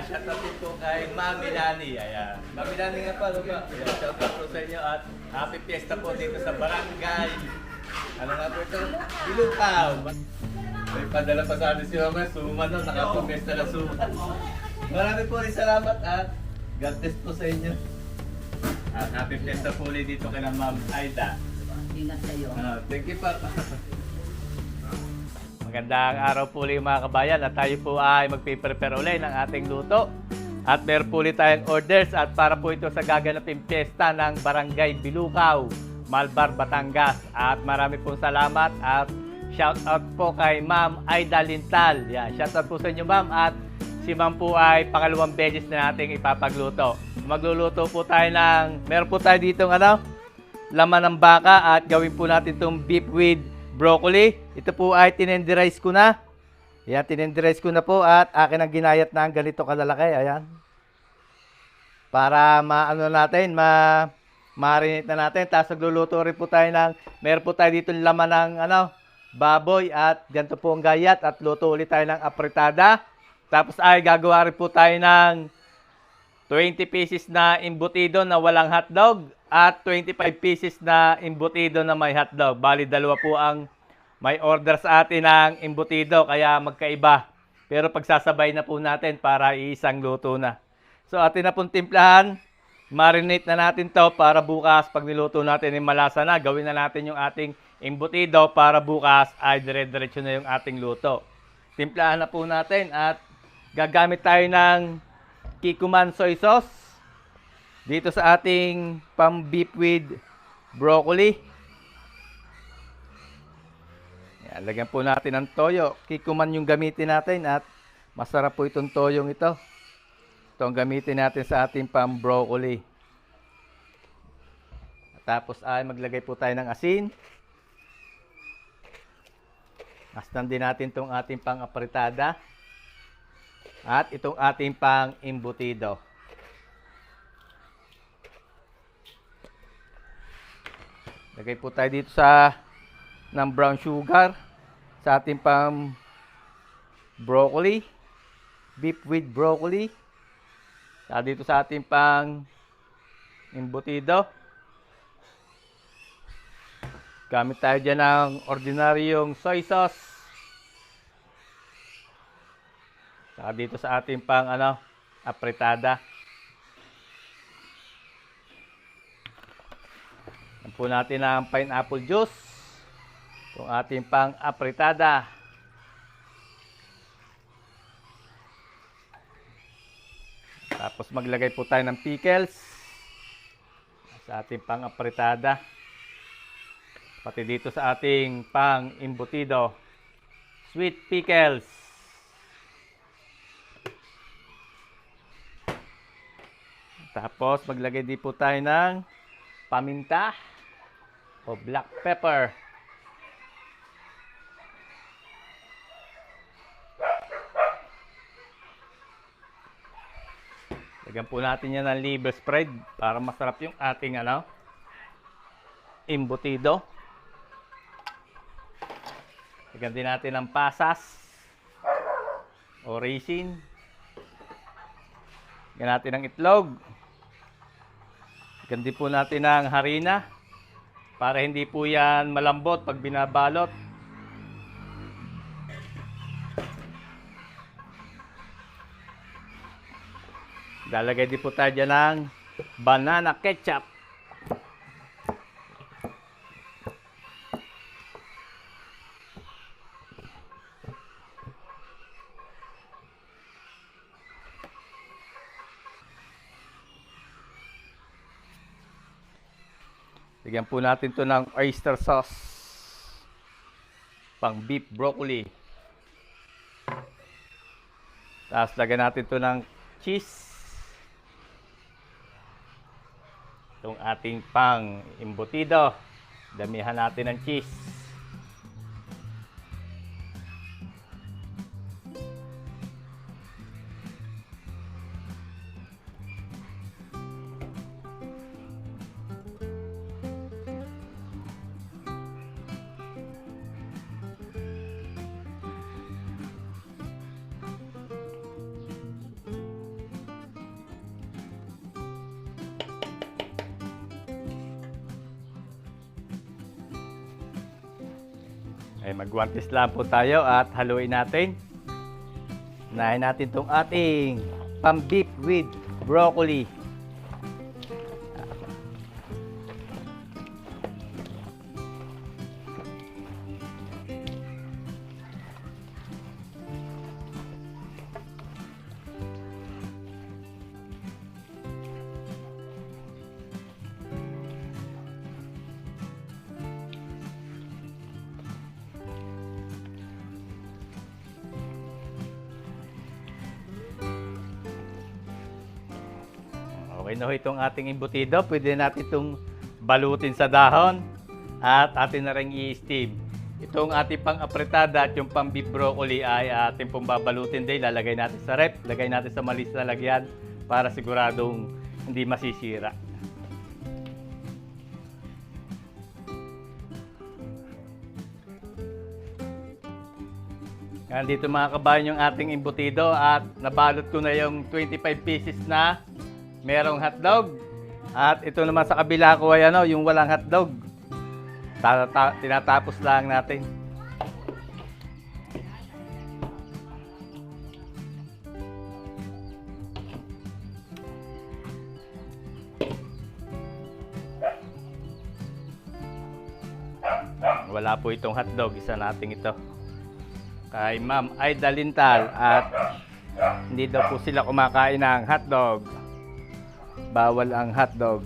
shout out din po kay Mami Nani. Ayan. Mami Nani nga pa, ba? Ayan, shout out po sa inyo at happy fiesta po dito sa barangay. Ano nga po ito? Ilukaw. May padala pa sa atin si Mama, Suma no, nakapamesta na Suma. Marami po rin salamat at God bless po sa inyo. At happy fiesta po ulit dito kay Ma'am Aida. Ingat kayo. Thank you pa. Magandang araw po ulit mga kabayan at tayo po ay magpiprepare ulit ng ating luto. At meron po ulit tayong orders at para po ito sa gaganaping piyesta ng Barangay Bilukaw, Malbar, Batangas. At marami pong salamat at shout out po kay Ma'am Aida Lintal. Yan, shout out po sa inyo ma'am at si ma'am po ay pangalawang beses na nating ipapagluto. Magluluto po tayo meron po tayo ditong laman ng baka at gawin po natin itong beef with broccoli. Ito po ay tinenderize ko na. Ayan, tinenderize ko na po at akin ang ginayat na ganito kalalaki. Ayan. Para marinate na natin. Tapos nagluluto rin po tayo meron po tayo dito laman ng baboy at ganito po ang gayat at luto ulit tayo ng apritada. Tapos ay gagawa rin po tayo ng 20 pieces na embutido na walang hotdog at 25 pieces na embutido na may hotdog. Bali, dalawa po ang may order sa atin ng embutido, kaya magkaiba. Pero pagsasabay na po natin para iisang luto na. So, atin na pong timplahan. Marinate na natin to para bukas, pag niluto natin ay malasa na, gawin na natin yung ating embutido para bukas ay dire-diretso na yung ating luto. Timplahan na po natin at gagamit tayo ng Kikkoman soy sauce dito sa ating pang beef with broccoli. Yan, lagyan po natin ng toyo. Kikkoman yung gamitin natin at masarap po itong toyong ito. Ito ang gamitin natin sa ating pang broccoli. Tapos ay maglagay po tayo ng asin. Astan din natin itong ating pang apritada. At itong ating pang embutido. Lagay po tayo dito ng brown sugar sa ating pang broccoli. Beef with broccoli. Dito sa ating pang embutido. Gamit tayo dyan ng ordinaryong soy sauce. Saka dito sa ating pang apritada. Yan po natin ang pineapple juice. Itong ating pang apritada. Tapos maglagay po tayo ng pickles sa ating pang apritada. Pati dito sa ating pang embutido. Sweet pickles. Tapos maglagay din po tayo ng paminta o black pepper. Lagyan po natin yan ng liver spread para masarap yung ating embutido. Lagyan din natin ng pasas o raisin. Lagyan natin ng itlog. Lagyan din po natin ng harina para hindi po yan malambot pag binabalot. Lalagay din po tayo dyan ng banana ketchup. Lagyan po natin ito ng oyster sauce. Pang beef broccoli. Tapos lagyan natin ito ng cheese. Itong ating pang embutido. Damihan natin ng cheese. Ay magwantis lang po tayo at haluin natin. Unahin natin itong ating pang-beef with broccoli. Okay na ho itong ating imbutido. Pwede natin itong balutin sa dahon at atin na rin i-steam. Itong ating pang-apretada at yung pang-beef broccoli ay ating pong babalutin din. Lalagay natin sa rep, lagay natin sa malis na lagyan para siguradong hindi masisira. Nandito mga kabayan yung ating imbutido at nabalot ko na yung 25 pieces na merong hotdog. At ito naman sa kabila ko ay yung walang hotdog. Tinatapos lang natin. Wala po itong hotdog, isa natin ito. Kay Ma'am Aida Lintal at hindi daw po sila kumakain ng hotdog. Bawal ang hotdog.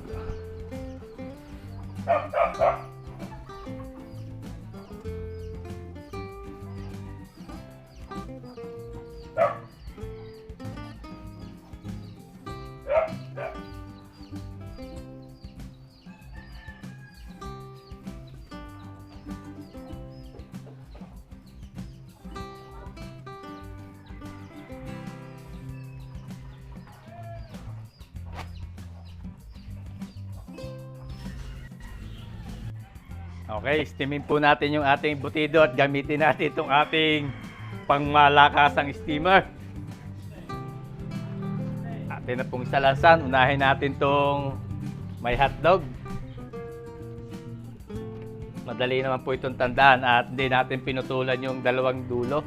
Okay, steamin po natin yung ating butido at gamitin natin itong ating pangmalakasang steamer. Atin na pong isalansan. Unahin natin itong may hotdog. Madali naman po itong tandaan at hindi natin pinutulan yung dalawang dulo.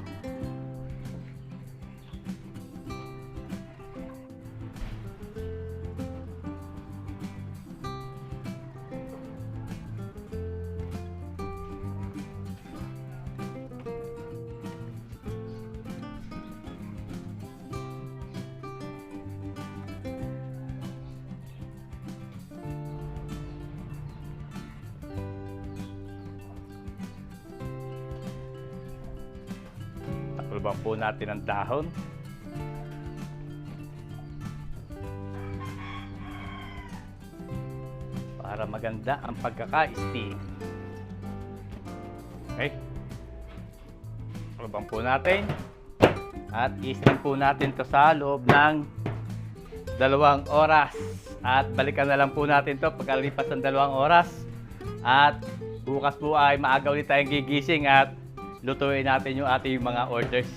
Takuluban po natin ang dahon. Para maganda ang pagkaka-steam. Okay. Takuluban po natin. At i-steam po natin to sa loob ng 2 oras. At balikan na lang po natin to pagkalipas ng 2 oras. At bukas po ay maaga ulit tayong gigising at lutuin natin yung ating mga orders.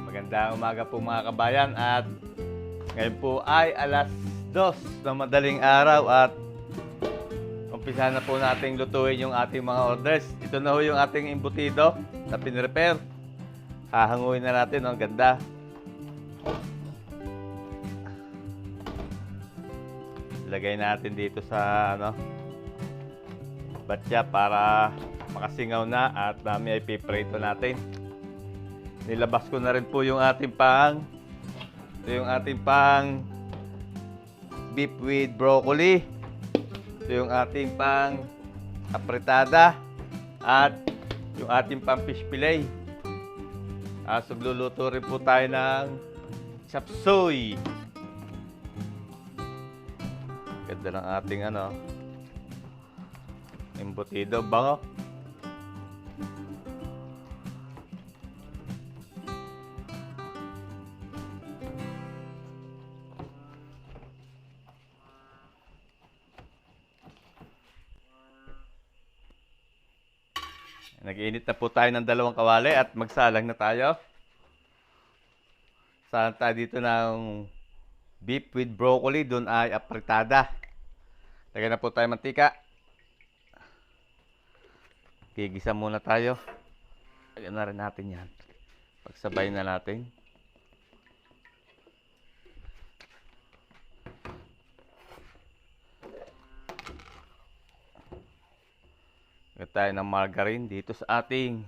Magandang umaga po mga kabayan at ngayon po ay alas 2 ng madaling araw at umpisa na po nating lutuin yung ating mga orders. Ito na ho yung ating imbutido na pinrepair. Hahanguin na natin, ang ganda. Lagay natin dito sa batya para makasingaw na at dami ay piprito natin. Nilabas ko na rin po yung ating beef with broccoli. Ito yung ating pang apretada at yung ating pang fish fillet. Sugluluto rin po tayo ng chop suey. Ganda ng ating embutido, bango. Nag-iinit na po tayo ng 2 kawali at magsalang na tayo. Salang tayo dito ng beef with broccoli, doon ay apretada. Lagyan na po tayo mantika. Gigisa muna tayo. Lagyan na rin natin yan. Pagsabay na natin. Lagyan tayo ng margarine dito sa ating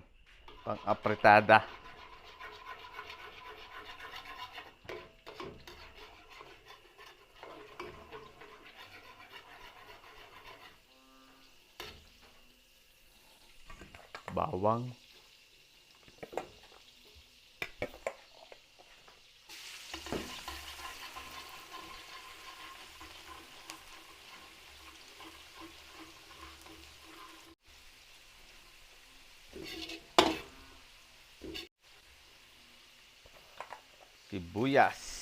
pang-apretada. Bawang. Sibuyas.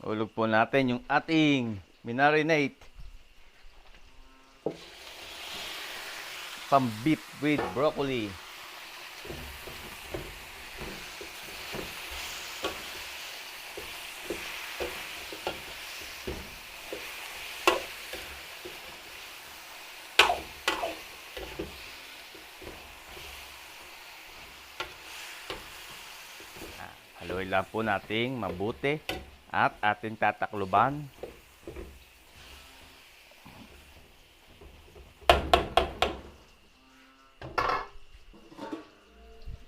Ulog po natin yung ating minarinate. Pang-beef with broccoli. Haluin lang po nating mabuti. At ating tatakluban.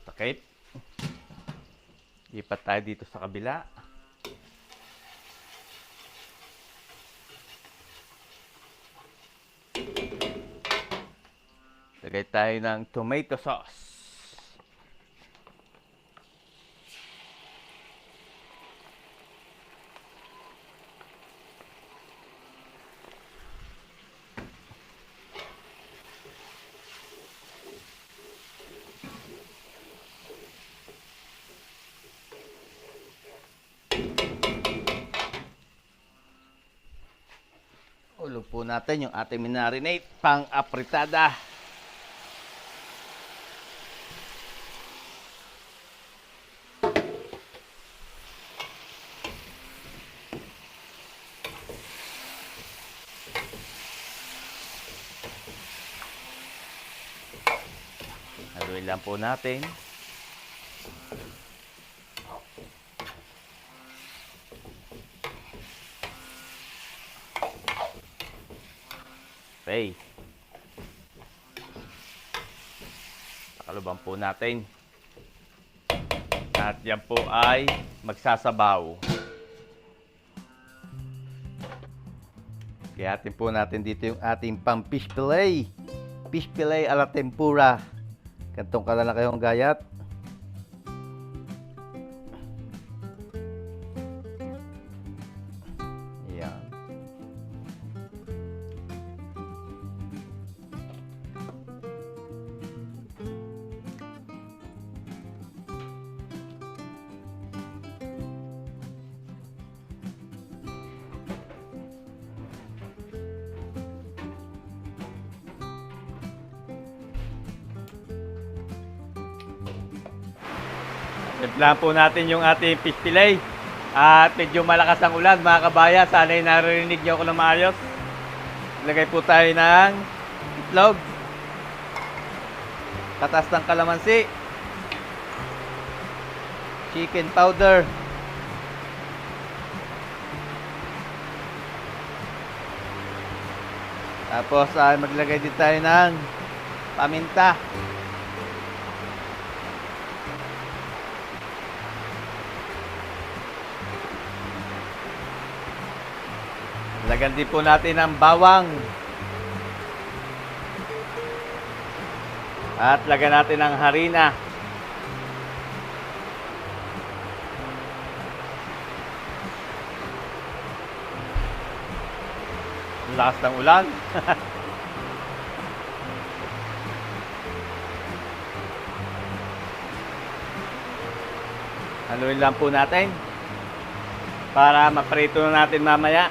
Takip. Lipat tayo dito sa kabila. Lagay tayo ng tomato sauce. Ulog po natin yung ating minarinate pang-apretada. Haluin lang po natin. Okay. Pakalubang po natin. At yan po ay magsasabaw. Gayatin po natin dito yung ating pang fish fillet. Fish fillet a la tempura. Gantong kalala kayong gayat. Yan. Timplahan po natin yung ating fish fillet. At medyo malakas ang ulan mga kabayan. Sana'y naririnig niyo ako na maayos. Lagay po tayo ng itlog. Katas ng kalamansi. Chicken powder. Tapos maglagay din tayo ng paminta. Lagyan din po natin ng bawang. At lagyan natin ng harina. Lakas ng ulan. Haluin lang po natin para maprito na natin mamaya.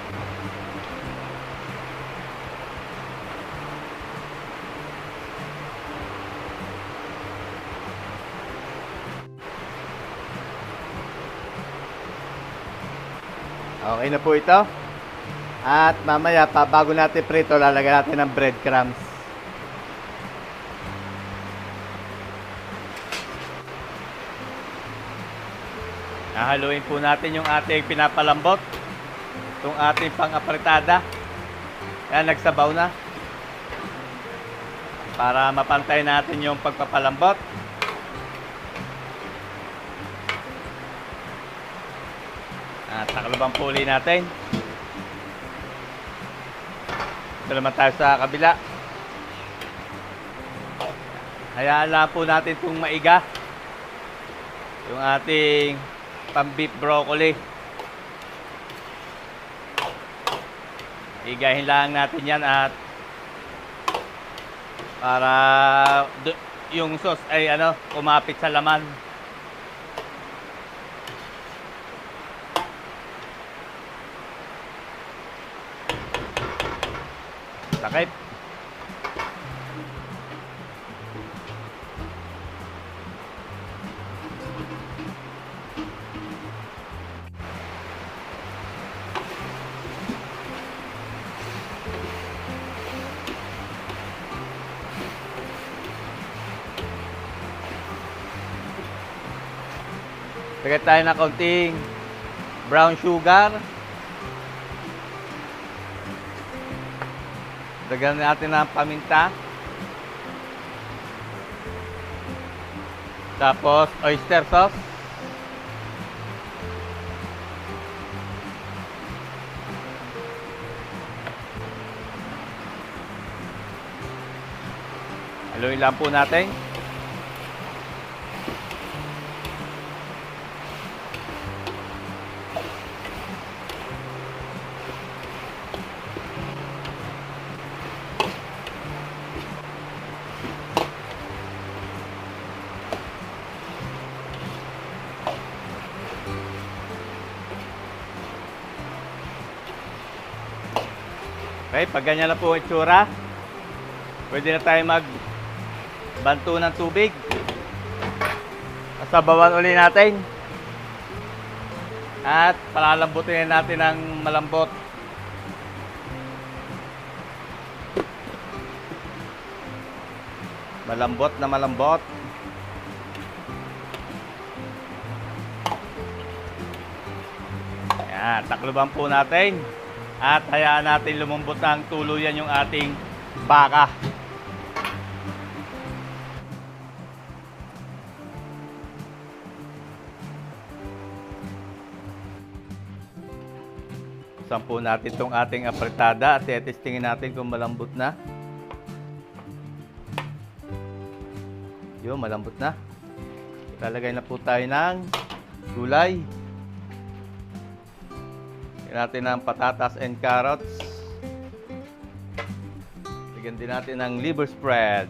Okay na po ito. At mamaya pa bago natin prito, lalagyan natin ng breadcrumbs. Haluin po natin yung ating pinapalambot. Itong ating pang-apretada. Yan, nagsabaw na. Para mapantay natin yung pagpapalambot. At takalubang puli natin. Ito naman tayo sa kabila. Hayaan lang po natin itong maiga. Yung ating pang-beef broccoli. Igahin lang natin yan at para yung sauce ay kumapit sa laman. Sakit. Lagay tayo ng kaunting brown sugar. Lagyan natin ng paminta. Tapos oyster sauce. Haluin lang po natin. Okay, pag ganyan na po ang itsura, pwede na tayo magbanto ng tubig. Sabawan uli natin. At palalambutin natin ng malambot. Malambot na malambot. Ayan, takluban po natin. At hayaan natin lumambot ng tuluyan yung ating baka. Buksan po natin itong ating apretada at testingin natin kung malambot na. Yun, malambot na. Lalagay na po tayo ng gulay. Natin ng patatas and carrots. Bigyan din natin ng liver spread.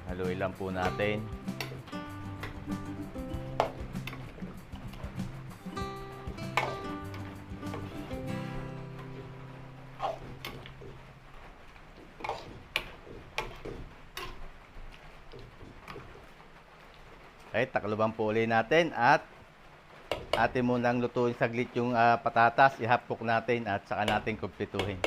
Haluin lang po natin. Okay, takluban po ulit natin at atin munang lutuin saglit yung patatas, ihapok natin at saka natin kumpletuhin.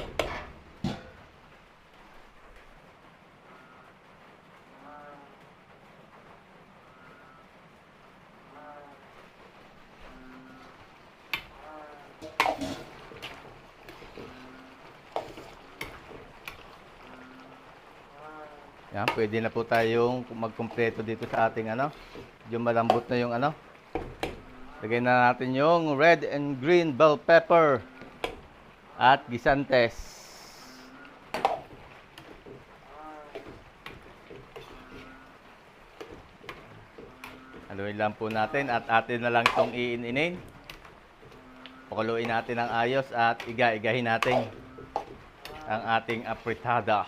Yan, pwede na po tayong magkumpleto dito sa ating yung malambot na yung Lagay na natin yung red and green bell pepper at gisantes. Haluin lang po natin at atin na lang itong iin-inin. Pakuluin natin ng ayos at iga-igahin natin ang ating apritada.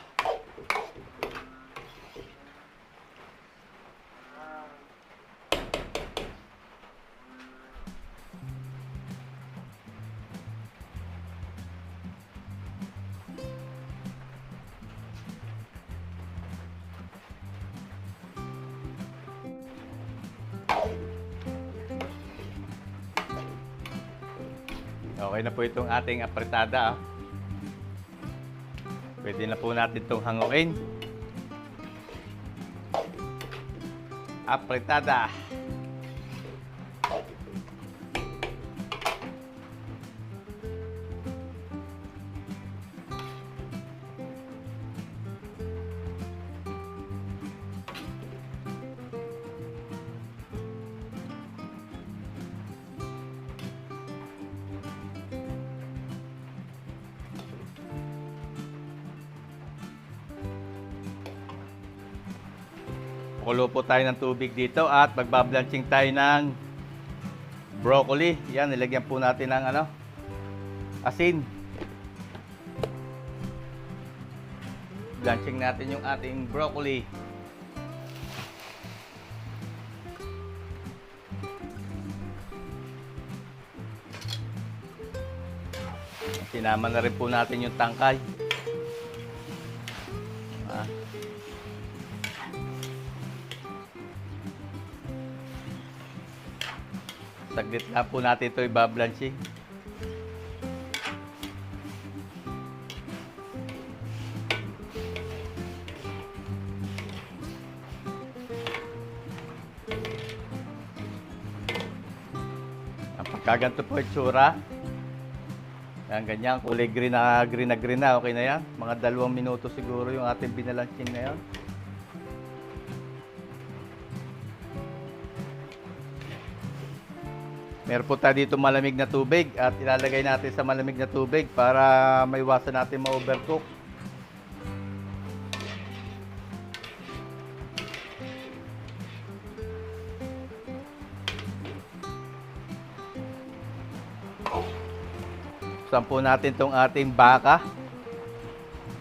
Okay na po itong ating apritada. Pwede na po natin itong hanguin. Apritada. Kulo po tayo ng tubig dito at magbablanching tayo ng broccoli. Yan, nilagyan po natin ng asin. Blanching natin yung ating broccoli. Sinama na rin po natin yung tangkay. Saglit na po natin ito ibablanching. Ang pagkaganto po itsura. Yan, ganyan, kulay green na okay na yan. Mga 2 minuto siguro yung ating binalanching na yan. Meron po tayo dito malamig na tubig at ilalagay natin sa malamig na tubig para maiwasan natin ma-overcook. Buksan po natin itong ating baka.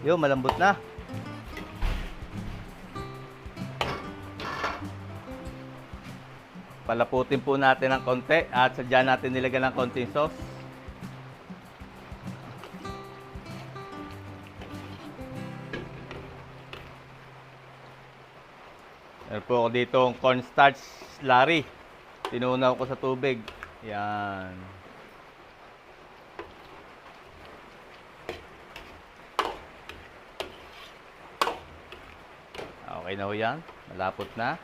Yun, malambot na. Palaputin po natin ng konti at sadya natin nilagyan ng konting sauce. Meron po ako dito ang cornstarch slurry. Tinunaw ko sa tubig. Yan. Okay na ho yan. Malapot na.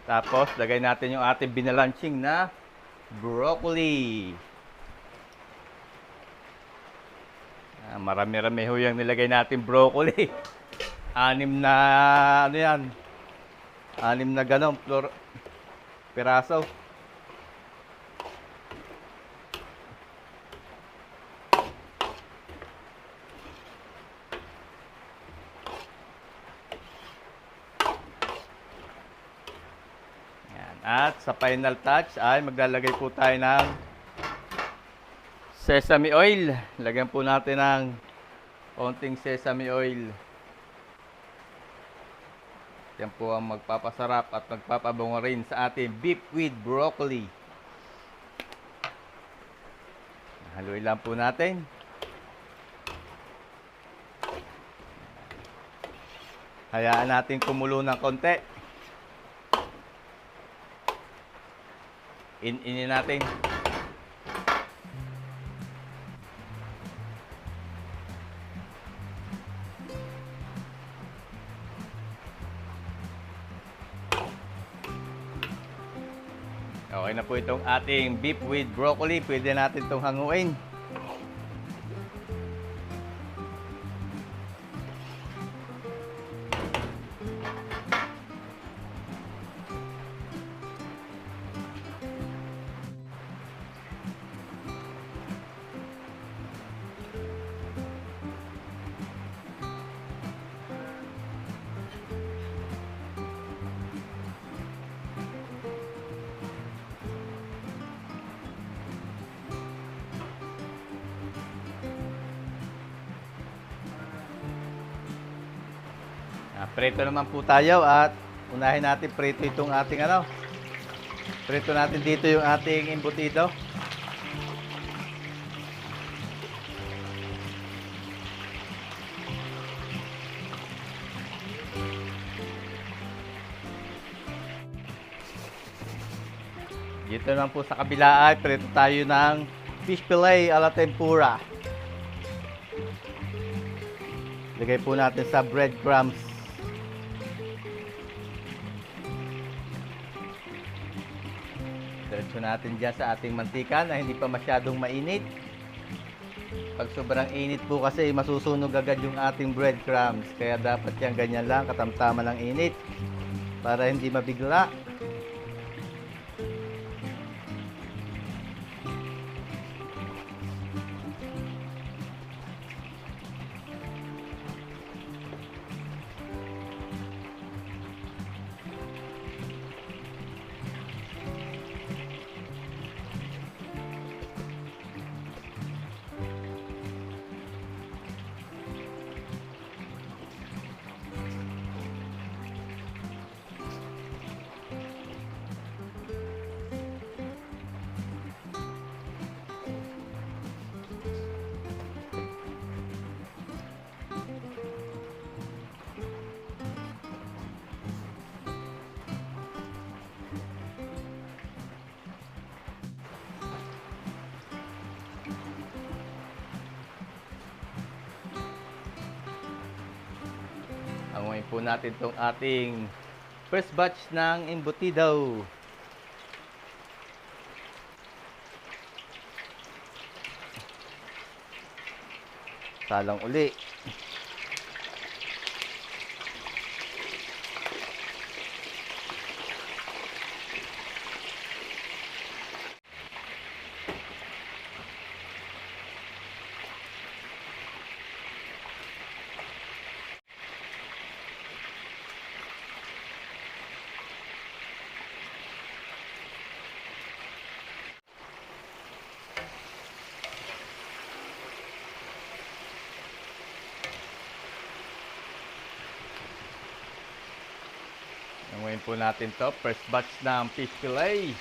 Tapos, lagay natin yung ating binalanching na broccoli. Marami-rami ho yung nilagay natin broccoli. 6 na, 6 na ganong piraso. At sa final touch ay maglalagay po tayo ng sesame oil. Lagyan po natin ng konting sesame oil. Yan po ang magpapasarap at magpapabango rin sa ating beef with broccoli. Haluin lang po natin. Hayaan natin kumulo ng konti. In-inin natin. Okay na po itong ating beef with broccoli. Pwede natin itong hanguin. Prito naman po tayo at unahin natin prito itong ating ano. Prito natin dito yung ating embutido. Dito naman po sa kabila ay prito tayo ng fish fillet a la tempura. Lagay po natin sa breadcrumbs. Diretso natin dyan sa ating mantika na hindi pa masyadong mainit. Pag sobrang init po kasi masusunog agad yung ating breadcrumbs. Kaya dapat yan ganyan lang, katamtaman ng init para hindi mabigla. Hanguin po natin itong ating first batch ng embutido. Salang uli. Ngayon po natin to, first batch ng fish fillet.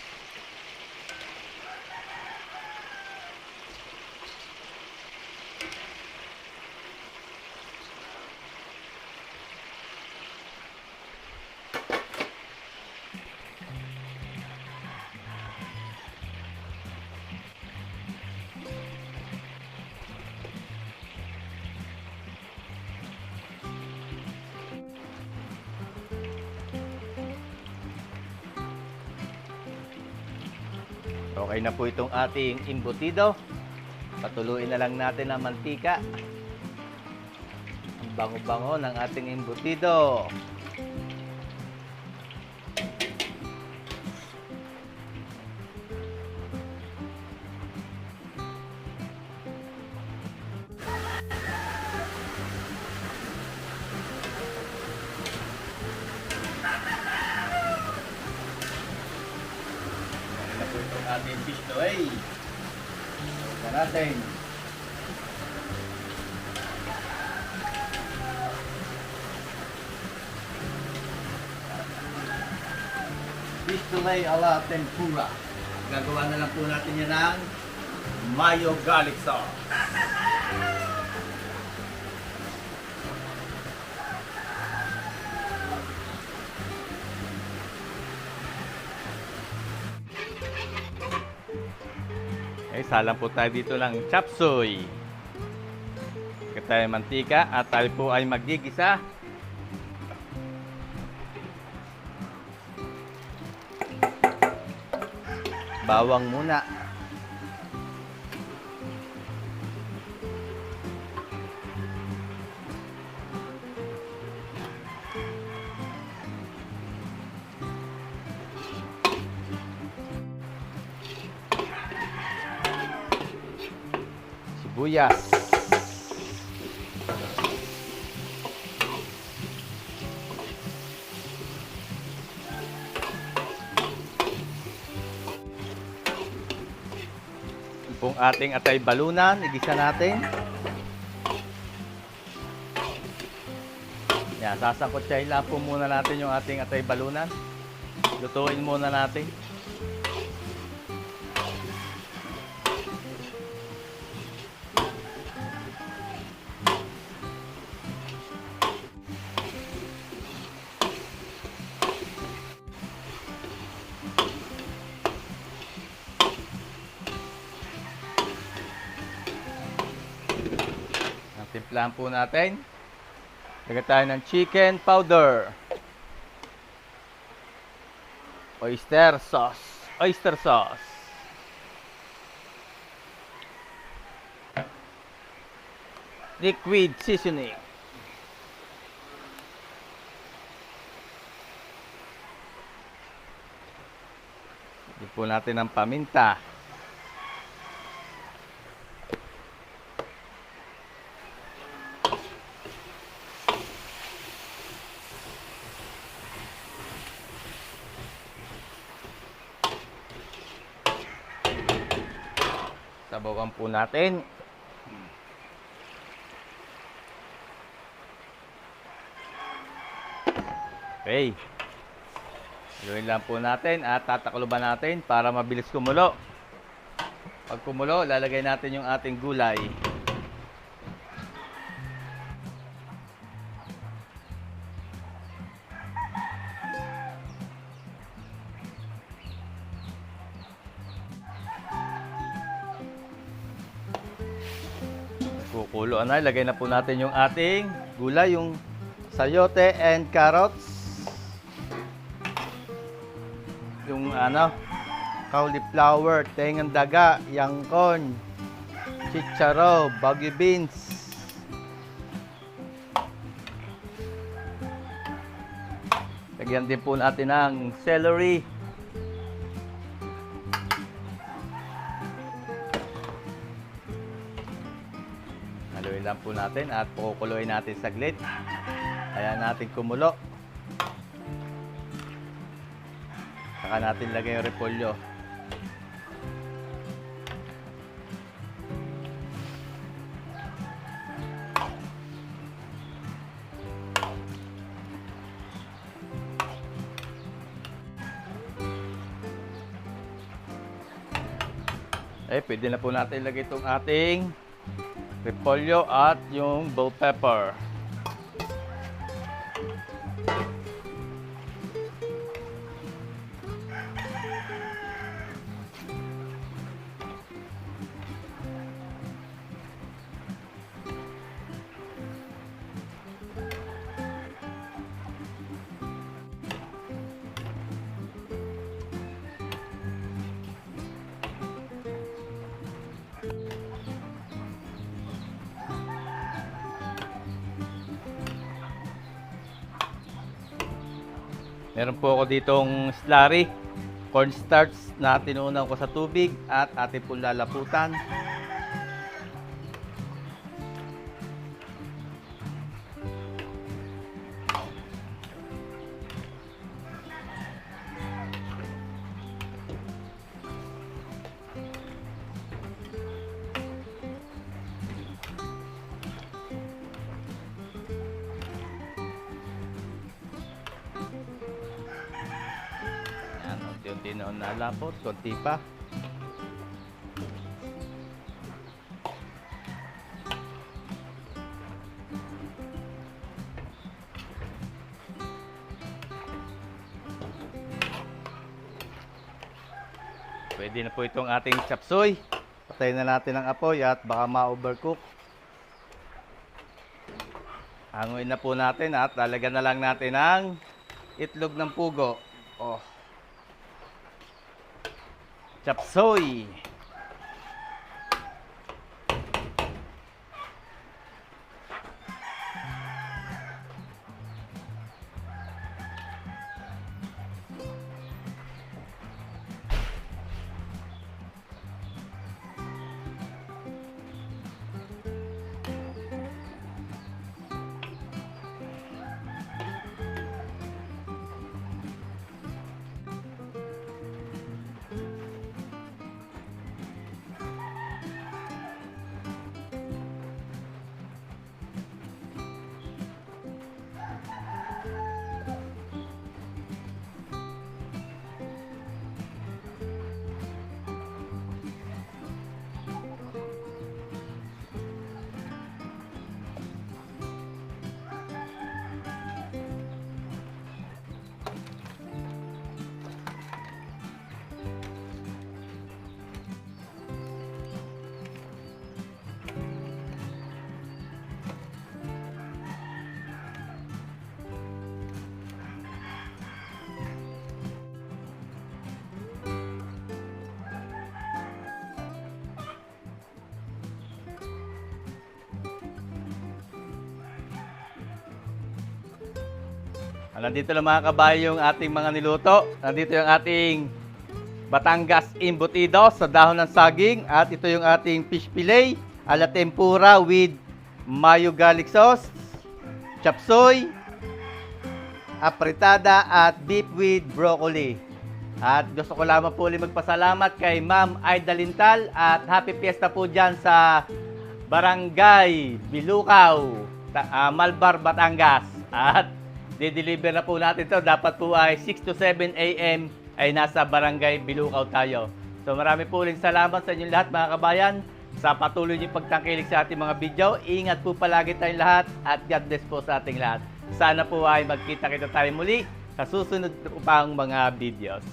Okay na po itong ating embutido. Patuluin na lang natin ang mantika. Ang bango-bango ng ating embutido. Ating fish fillet. Ito natin. Fish fillet a la tempura. Gagawa na lang po natin yan ng mayo garlic sauce. Okay, salang po tayo dito ng chop suey. Lagyan tayo ng mantika at tayo po ay magigisa. Bawang muna. Sibuyas. Yung pong ating atay balunan, igisa natin. Yan. Ayan, sasangkotsahin lang po muna natin yung ating atay balunan. Lutuin muna natin. Timplahan po natin. Lagyan tayo ng chicken powder. Oyster sauce. Oyster sauce. Liquid seasoning. Lagyan po natin ng paminta. Sabawan po natin. Okay. Haluin lang po natin at tatakloban natin para mabilis kumulo. Pag kumulo, lalagay natin yung ating gulay. Kukulo na, ilagay na po natin yung ating gulay, yung sayote and carrots. Yung cauliflower, tengang daga, yangkon, chicharo, bagyo beans. Lagyan din po natin ng celery. Haluin lang po natin at kukuluin natin saglit. Ayan natin kumulo. Saka natin lagay yung repolyo. Pwede na po natin ilagay itong ating repolyo at yung bell pepper. Meron po ako ditong slurry, cornstarch na tinunaw ko sa tubig at ating po lalaputan. Unti-unti na nalapot, konti pa. Pwede na po itong ating chop suey. Patayin na natin ang apoy at baka ma-overcook. Hanguin na po natin at lalagyan na lang natin ang itlog ng pugo. Oh. Chop suey. Nandito lang mga kabayan yung ating mga niluto. Nandito yung ating Batangas embutido sa dahon ng saging. At ito yung ating fish fillet ala tempura with mayo garlic sauce, chop suey, apritada at beef with broccoli. At gusto ko lamang po ulit magpasalamat kay Ma'am Aida Lintal at happy fiesta po dyan sa Barangay Bilukaw, Malbar, Batangas. At di-deliver na po natin to. Dapat po ay 6 to 7 a.m. ay nasa Barangay Bilukaw tayo. So marami po ulit salamat sa inyong lahat mga kabayan sa patuloy niyong pagtangkilik sa ating mga video. Ingat po palagi tayong lahat at God bless po sa ating lahat. Sana po ay magkita-kita tayo muli sa susunod pang mga videos.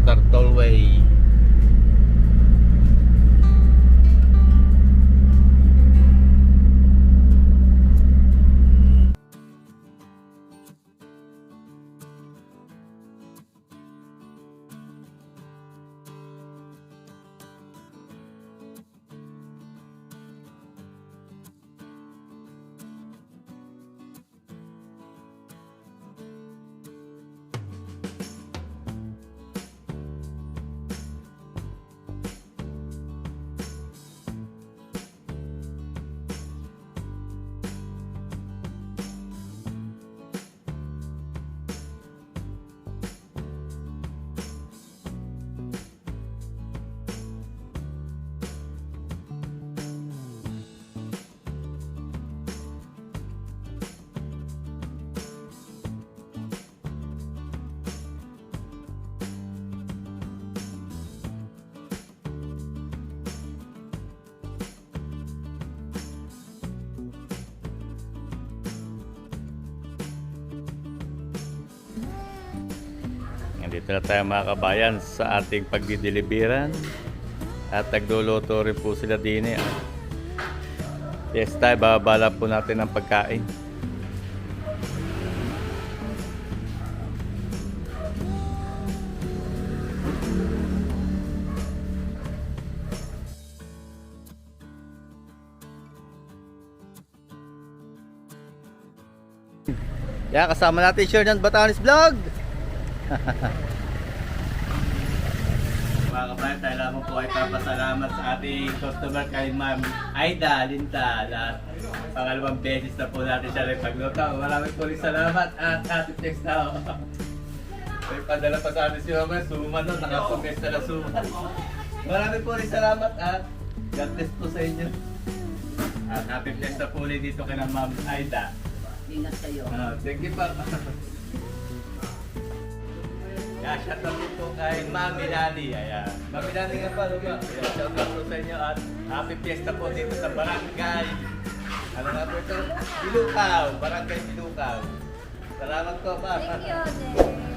Start Tollway. Dito na tayo mga kabayan sa ating pagdideliveran at nagluluto rin po sila din eh. Yes tayo, babala po natin ang pagkain. Yan, kasama natin Shernan Batanes Vlog. Mga kabayan, tayo lamang po ay papasalamat sa ating customer kay Ma'am Aida Lintal at pangalawang beses na po natin siya rin pagluto. Maraming po rin salamat at happy text na may padala pa sa atin si Mama Suma no, nakapag-test na Suma. Maraming po rin salamat at God bless po sa inyo. At happy text na po ulit dito kay Ma'am Aida. Ingat kayo. Thank you pa. Yeah, shout out po kay Mami Nani. Ayan. Mami Nani nga pa, Luma. Ayan, shout out po sa inyo at happy fiesta po dito sa Barangay. Ano nga po ito? Bilukaw. Barangay Bilukaw. Salamat po, Ma. Thank you, Ate.